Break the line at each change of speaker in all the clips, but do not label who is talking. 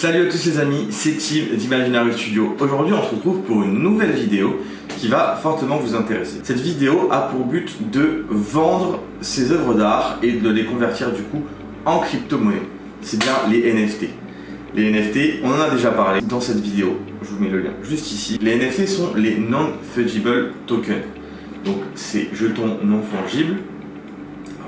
Salut à tous les amis, c'est Tim d'Imaginary Studio. Aujourd'hui on se retrouve pour une nouvelle vidéo qui va fortement vous intéresser. Cette vidéo a pour but de vendre ses œuvres d'art et de les convertir du coup en crypto-monnaie. C'est bien les NFT. Les NFT, on en a déjà parlé dans cette vidéo, je vous mets le lien juste ici. Les NFT sont les non-fungible tokens. Donc c'est jetons non fungibles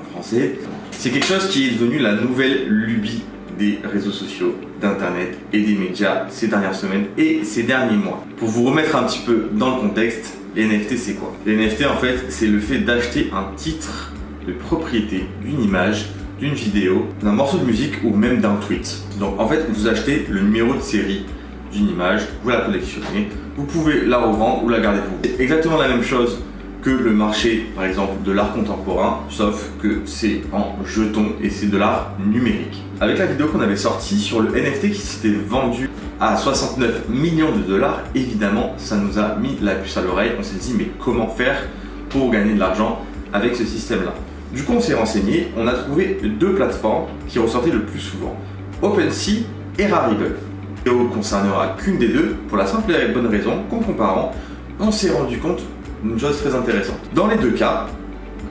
en français. C'est quelque chose qui est devenu la nouvelle lubie des réseaux sociaux, d'internet et des médias ces dernières semaines et ces derniers mois. Pour vous remettre un petit peu dans le contexte, les NFT c'est quoi? Les NFT en fait c'est le fait d'acheter un titre de propriété d'une image, d'une vidéo, d'un morceau de musique ou même d'un tweet. Donc en fait vous achetez le numéro de série d'une image, vous la collectionnez, vous pouvez la revendre ou la garder pour vous. C'est exactement la même chose que le marché par exemple de l'art contemporain, sauf que c'est en jetons et c'est de l'art numérique. Avec la vidéo qu'on avait sortie sur le NFT qui s'était vendu à 69 millions de dollars, évidemment ça nous a mis la puce à l'oreille. On s'est dit mais comment faire pour gagner de l'argent avec ce système là. Du coup on s'est renseigné, on a trouvé deux plateformes qui ressortaient le plus souvent, OpenSea et Rarible. La vidéo concernera qu'une des deux pour la simple et bonne raison qu'en comparant on s'est rendu compte une chose très intéressante. Dans les deux cas,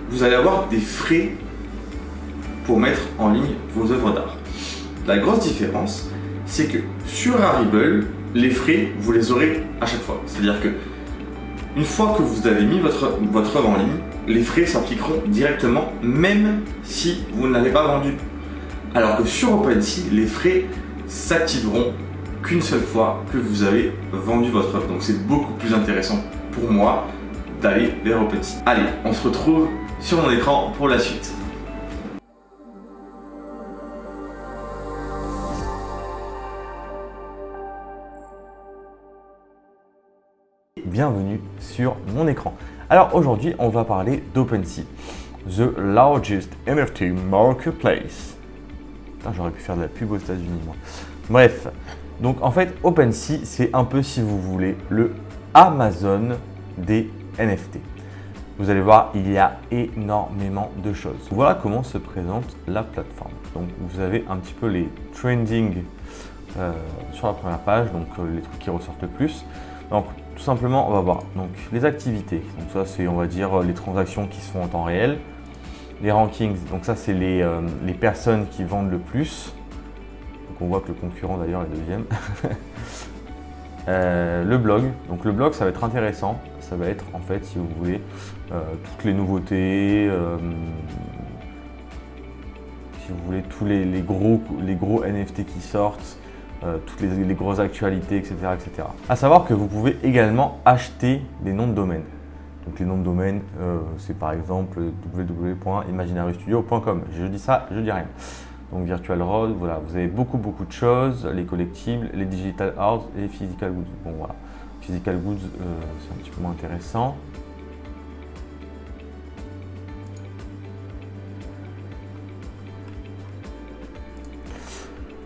vous allez avoir des frais pour mettre en ligne vos œuvres d'art. La grosse différence, c'est que sur Rarible, les frais, vous les aurez à chaque fois. C'est-à-dire que une fois que vous avez mis votre œuvre en ligne, les frais s'appliqueront directement, même si vous ne l'avez pas vendu. Alors que sur OpenSea, les frais s'activeront qu'une seule fois que vous avez vendu votre œuvre. Donc c'est beaucoup plus intéressant pour moi d'aller vers OpenSea. Allez, on se retrouve sur mon écran pour la suite.
Bienvenue sur mon écran. Alors aujourd'hui, on va parler d'OpenSea, the largest NFT marketplace. Putain, j'aurais pu faire de la pub aux États-Unis, moi. Bref, donc en fait, OpenSea, c'est un peu, si vous voulez, le Amazon des NFT. Vous allez voir, il y a énormément de choses. Voilà comment se présente la plateforme. Donc vous avez un petit peu les trending sur la première page, donc les trucs qui ressortent le plus. Donc tout simplement, on va voir donc les activités. Donc ça, c'est on va dire les transactions qui se font en temps réel. Les rankings, donc ça c'est les personnes qui vendent le plus. Donc on voit que le concurrent d'ailleurs est deuxième. Le blog, donc le blog ça va être intéressant, ça va être en fait si vous voulez toutes les nouveautés, si vous voulez tous les gros NFT qui sortent, toutes les grosses actualités, etc., etc. À savoir que vous pouvez également acheter des noms de domaine. Donc les noms de domaine, c'est par exemple www.imaginarystudio.com. Je dis ça, je dis rien. Donc Virtual Road, voilà, vous avez beaucoup de choses, les collectibles, les digital art et les physical goods. Bon voilà, physical goods, c'est un petit peu moins intéressant.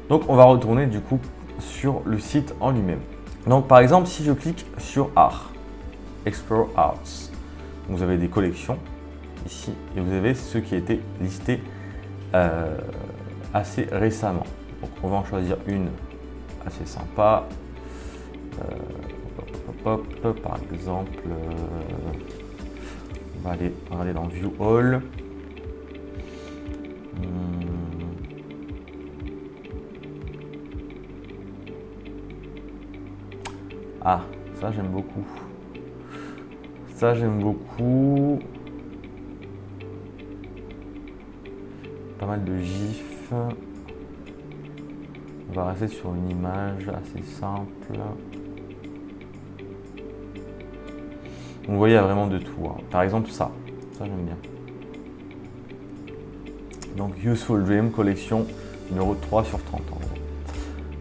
Donc on va retourner du coup sur le site en lui-même. Donc par exemple, si je clique sur Art, Explore Arts, vous avez des collections ici et vous avez ceux qui étaient listés assez récemment. Donc on va en choisir une assez sympa. Par exemple, on va aller regarder dans View All. Ah, ça j'aime beaucoup. Ça j'aime beaucoup. Pas mal de gifs. On va rester sur une image assez simple. Donc vous voyez, il y a vraiment de tout. Hein. Par exemple ça j'aime bien. Donc Useful Dream, collection numéro 3 sur 30. En gros.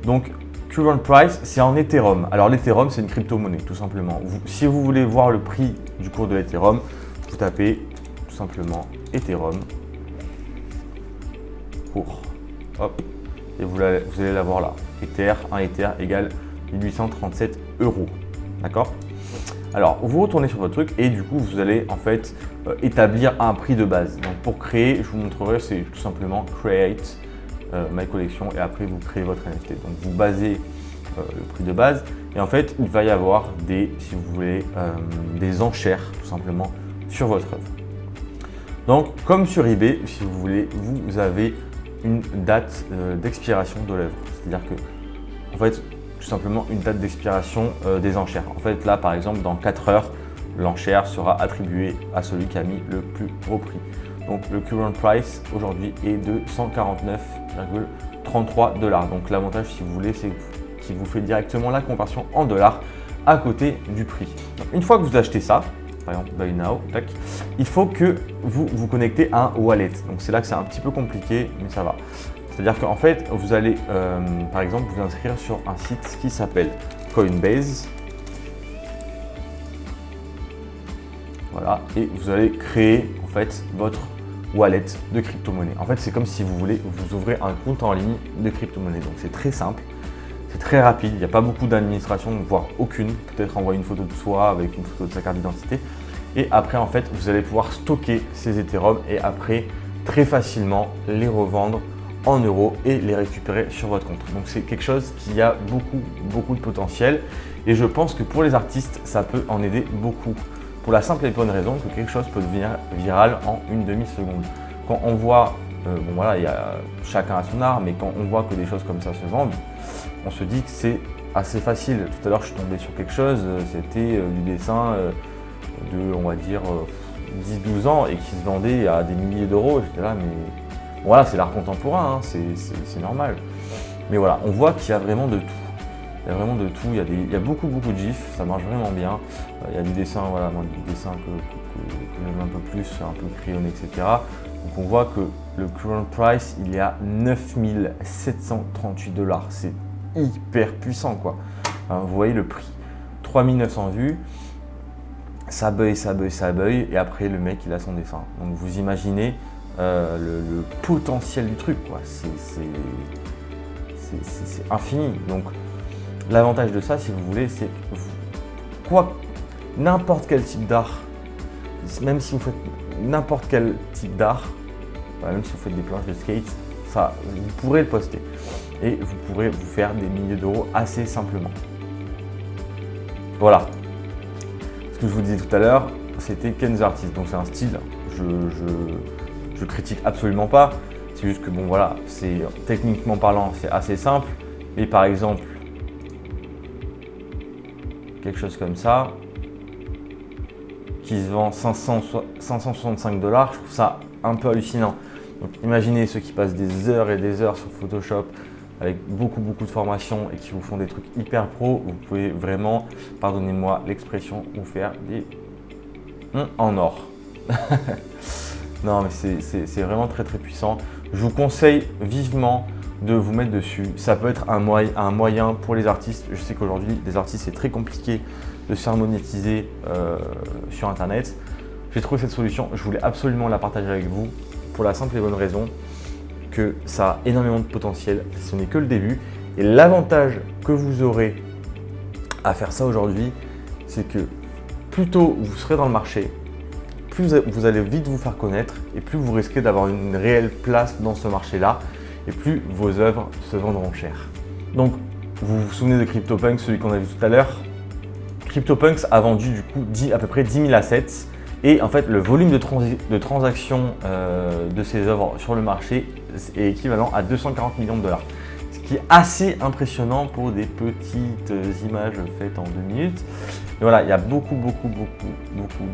Donc Current Price, c'est en Ethereum. Alors l'Ethereum, c'est une crypto-monnaie, tout simplement. Si vous voulez voir le prix du cours de l'Ethereum, vous tapez tout simplement Ethereum. Hop, et vous allez l'avoir là. Un Ether égale 1837 €. D'accord? Alors, vous retournez sur votre truc et du coup, vous allez en fait établir un prix de base. Donc, pour créer, je vous montrerai, c'est tout simplement create My Collection et après vous créez votre NFT. Donc vous basez le prix de base et en fait il va y avoir des, si vous voulez, des enchères tout simplement sur votre œuvre. Donc comme sur eBay, si vous voulez, vous avez une date d'expiration de l'œuvre. C'est-à-dire que en fait tout simplement une date d'expiration des enchères. En fait là par exemple dans 4 heures, l'enchère sera attribuée à celui qui a mis le plus gros prix. Donc le current price aujourd'hui est de 149,33 $. Donc l'avantage si vous voulez c'est qu'il vous fait directement la conversion en dollars à côté du prix. Donc, une fois que vous achetez ça, par exemple Buy Now, tac, il faut que vous vous connectez à un wallet. Donc c'est là que c'est un petit peu compliqué mais ça va. C'est-à-dire qu'en fait vous allez par exemple vous inscrire sur un site qui s'appelle Coinbase. Voilà, et vous allez créer en fait votre wallet de crypto-monnaie. En fait, c'est comme si vous voulez vous ouvrez un compte en ligne de crypto-monnaie. Donc c'est très simple, c'est très rapide, il n'y a pas beaucoup d'administration, voire aucune. Peut-être envoyer une photo de soi avec une photo de sa carte d'identité. Et après, en fait, vous allez pouvoir stocker ces Ethereum et après très facilement les revendre en euros et les récupérer sur votre compte. Donc c'est quelque chose qui a beaucoup de potentiel et je pense que pour les artistes, ça peut en aider beaucoup. Pour la simple et bonne raison que quelque chose peut devenir viral en une demi-seconde. Quand on voit, bon voilà, chacun a son art, mais quand on voit que des choses comme ça se vendent, on se dit que c'est assez facile. Tout à l'heure, je suis tombé sur quelque chose, c'était du dessin de, on va dire, 10-12 ans et qui se vendait à des milliers d'euros. J'étais là, mais bon, voilà, c'est l'art contemporain, hein, c'est normal. Mais voilà, on voit qu'il y a vraiment de tout. Il y a vraiment de tout, il y a beaucoup de gifs, ça marche vraiment bien. Il y a du dessin, voilà, moi, du dessin que j'aime un peu plus, un peu crayonné, etc. Donc on voit que le current price, il est à 9738 $. C'est hyper puissant quoi. Hein, vous voyez le prix, 3900 vues, ça beuille, et après le mec il a son dessin. Donc vous imaginez le potentiel du truc quoi. C'est infini. Donc l'avantage de ça, si vous voulez, c'est que n'importe quel type d'art, même si vous faites n'importe quel type d'art, même si vous faites des planches de skate, ça, vous pourrez le poster et vous pourrez vous faire des milliers d'euros assez simplement. Voilà. Ce que je vous disais tout à l'heure, c'était Ken the Artist. Donc c'est un style, je critique absolument pas. C'est juste que bon voilà, c'est techniquement parlant, c'est assez simple. Et par exemple, quelque chose comme ça, qui se vend 565 $, je trouve ça un peu hallucinant. Donc imaginez ceux qui passent des heures et des heures sur Photoshop avec beaucoup de formations et qui vous font des trucs hyper pro, vous pouvez vraiment, pardonnez-moi l'expression, vous faire des en or. Non mais c'est vraiment très puissant. Je vous conseille vivement de vous mettre dessus. Ça peut être un moyen pour les artistes. Je sais qu'aujourd'hui, les artistes, c'est très compliqué de se faire monétiser sur Internet. J'ai trouvé cette solution. Je voulais absolument la partager avec vous pour la simple et bonne raison que ça a énormément de potentiel. Ce n'est que le début. Et l'avantage que vous aurez à faire ça aujourd'hui, c'est que plus tôt vous serez dans le marché, plus vous allez vite vous faire connaître et plus vous risquez d'avoir une réelle place dans ce marché-là. Et plus vos œuvres se vendront cher. Donc, vous vous souvenez de CryptoPunks, celui qu'on a vu tout à l'heure. CryptoPunks a vendu du coup à peu près 10 000 assets. Et en fait, le volume de transactions de ces œuvres sur le marché est équivalent à 240 millions $. Ce qui est assez impressionnant pour des petites images faites en 2 minutes. Et voilà, il y a beaucoup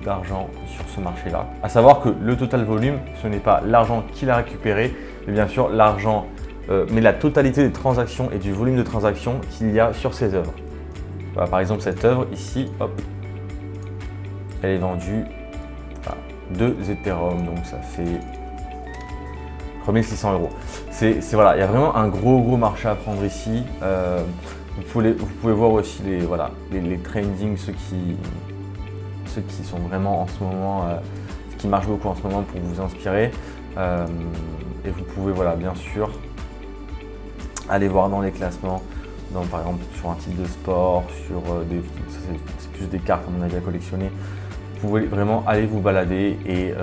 d'argent sur ce marché-là. À savoir que le total volume, ce n'est pas l'argent qu'il a récupéré, mais bien sûr l'argent, mais la totalité des transactions et du volume de transactions qu'il y a sur ces œuvres. Voilà, par exemple, cette œuvre ici, hop, elle est vendue à 2 Ethereum, donc ça fait 3600 €. Voilà, il y a vraiment un gros marché à prendre ici. Vous pouvez voir aussi les trending, ceux qui sont vraiment en ce moment, qui marchent beaucoup en ce moment pour vous inspirer. Et vous pouvez bien sûr aller voir dans les classements, par exemple sur un type de sport, sur c'est plus des cartes comme on a déjà collectionné. Vous pouvez vraiment aller vous balader et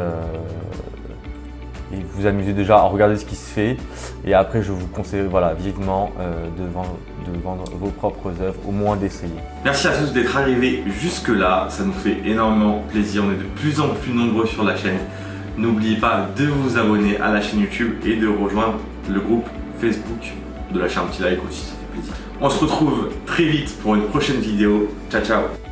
et vous amusez déjà à regarder ce qui se fait. Et après, je vous conseille vivement de vendre vos propres œuvres, au moins d'essayer.
Merci à tous d'être arrivés jusque là, ça nous fait énormément plaisir, on est de plus en plus nombreux sur la chaîne. N'oubliez pas de vous abonner à la chaîne YouTube et de rejoindre le groupe Facebook, de lâcher un petit like aussi, ça fait plaisir. On se retrouve très vite pour une prochaine vidéo. Ciao ciao.